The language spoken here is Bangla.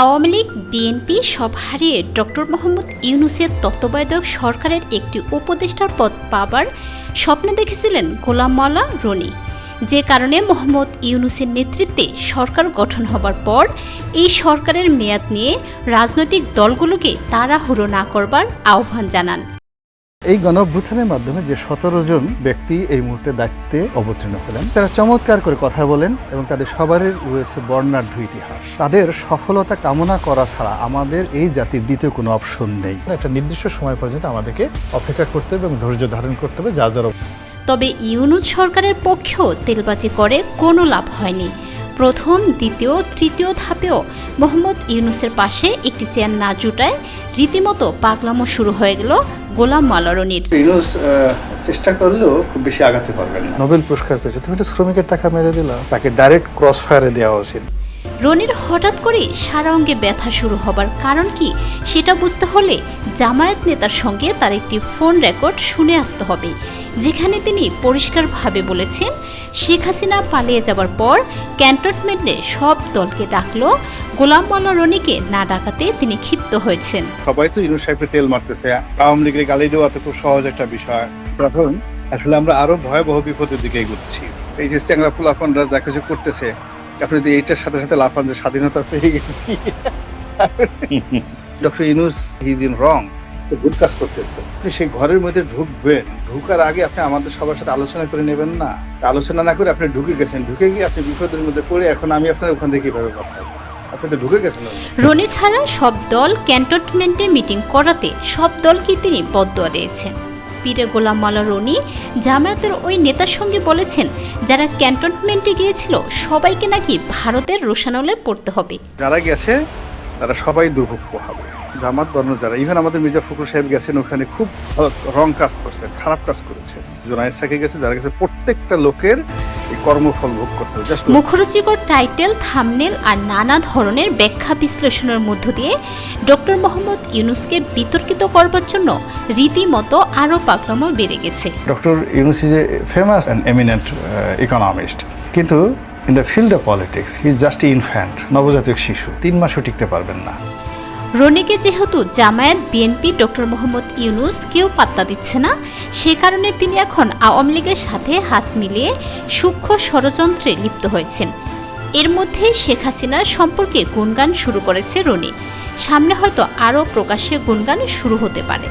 আওয়ামী লীগ বিএনপি সব হারিয়ে ডক্টর মোহাম্মদ ইউনূসের তত্ত্বাবধায়ক সরকারের একটি উপদেষ্টার পদ পাবার স্বপ্ন দেখেছিলেন গোলাম মাওলা রনি, যে কারণে মোহাম্মদ ইউনূসের নেতৃত্বে সরকার গঠন হবার পর এই সরকারের মেয়াদ নিয়ে রাজনৈতিক দলগুলোকে তাড়াহুড়ো না করবার আহ্বান জানান। এই গণঅভ্যুত্থানের মাধ্যমে যে 17 জন ব্যক্তি এই মুহূর্তে দায়িত্বে অবতীর্ণ হলেন, তারা চমৎকার করে কথা বলেন এবং তাদের সবারই রয়েছে বর্ণাঢ্য ইতিহাস। তাদের সফলতা কামনা করা ছাড়া আমাদের এই জাতির দ্বিতীয় কোনো অপশন নেই। একটা নির্দিষ্ট সময় পর্যন্ত আমাদেরকে অপেক্ষা করতে হবে এবং ধৈর্য ধারণ করতে হবে। তবে ইউনূস সরকারের পক্ষেও তেলবাজি করে কোনো লাভ হয়নি। প্রথম, দ্বিতীয়, তৃতীয় ধাপেও মোহাম্মদ ইউনূসের পাশে একটি চেয়ার না জুটায় রীতিমতো পাগলামো শুরু হয়ে গেল গোলাম মাওলা রনির। ইউনূস চেষ্টা করলেও খুব বেশি আগাতে পারবেন না। নোবেল পুরস্কার পেয়েছে, তুমি তো শ্রমিকের টাকা মেরে দিলা, তাকে ডাইরেক্ট ক্রস ফায়ারে দেওয়া উচিত। রনির হঠাৎ করে সারা অঙ্গে ব্যথা শুরু হবার কারণ কি সেটা বুঝতে হলে জামায়াত নেতার সঙ্গে তার একটি ফোন রেকর্ড শুনে আসতে হবে, যেখানে তিনি পরিষ্কারভাবে বলেছেন শেখ হাসিনা পালিয়ে যাবার পর ক্যান্টনমেন্টে সব দলকে ডাকলো, গোলাম মাওলা রনিকে না ডাকাতে তিনি ক্ষিপ্ত হয়েছেন। সবাই তো ইউনূস সাহেবকে তেল মারতেছে, আওয়ামী লীগের গালি দেওয়া তো খুব সহজ একটা বিষয়। তখন আসলে আমরা আরো ভয়াবহ বিপদের দিকে এগোচ্ছি। এই যে চ্যাংরা পোলাপানরা যা কিছু করতেছে, আপনি যদি এইটার সাথে সাথে লাফান যে স্বাধীনতা পেয়ে গেছি, doctor Yunus he is in wrong, ভুল কাজ করতেছে। আপনি সেই ঘরের মধ্যে ঢুকবেন, ঢুকার আগে আপনি আমাদের সবার সাথে আলোচনা করে নেবেন না? আলোচনা না করে আপনি ঢুকে গেছেন, ঢুকে গিয়ে আপনি বিপদের মধ্যে পড়ে এখন আমি আপনার ওখান থেকে কিভাবে বাঁচাবো? আপনি তো ঢুকে গেছেন। রনি ছাড়া সব দল ক্যান্টনমেন্টে মিটিং করাতে সব দলকে তিনি বদদোয়া দিয়েছেন। পীরে গোলাম মাওলা রনি জামায়াতের ওই নেতার সঙ্গে বলেছেন, যারা ক্যান্টনমেন্টে গিয়েছিল সবাইকে নাকি ভারতের রোশানলে পড়তে হবে। যারা গেছে তারা সবাই দুর্ভোগ পোহাবে। জামাত বর্ণ যারা, ইভেন আমাদের মির্জা ফখরুল সাহেব গেছেন, ওখানে খুব রং কাজ করছেন, খারাপ কাজ করেছে। জোনায়েদ সাকি গেছে, যারা গেছে প্রত্যেকটা লোকের এই কর্মফল ভোগ করতে হবে। মুখরোচকর টাইটেল, থাম্বনেল আর নানা ধরনের ব্যাখ্যা বিশ্লেষণের মধ্য দিয়ে ডক্টর মোহাম্মদ ইউনূসকে বিতর্কিত করবার জন্য রীতিমতো আরও পাগলামো বেড়ে গেছে। Doctor Yunus is a famous and eminent economist, কিন্তু in the field of politics he is just infant, নবজাতক শিশু, 3 মাসও টিকতে পারবেন না। রনিকে যেহেতু জামায়াত, বিএনপি, ডক্টর মোহাম্মদ ইউনূস কেউ পাত্তা দিচ্ছে না, সে কারণে তিনি এখন আওয়ামী লীগের সাথে হাত মিলিয়ে সূক্ষ্ম ষড়যন্ত্রে লিপ্ত হয়েছেন। এর মধ্যে শেখ হাসিনার সম্পর্কে গুণগান শুরু করেছে রনি। সামনে হয়তো আরও প্রকাশ্যে গুণগান শুরু হতে পারে।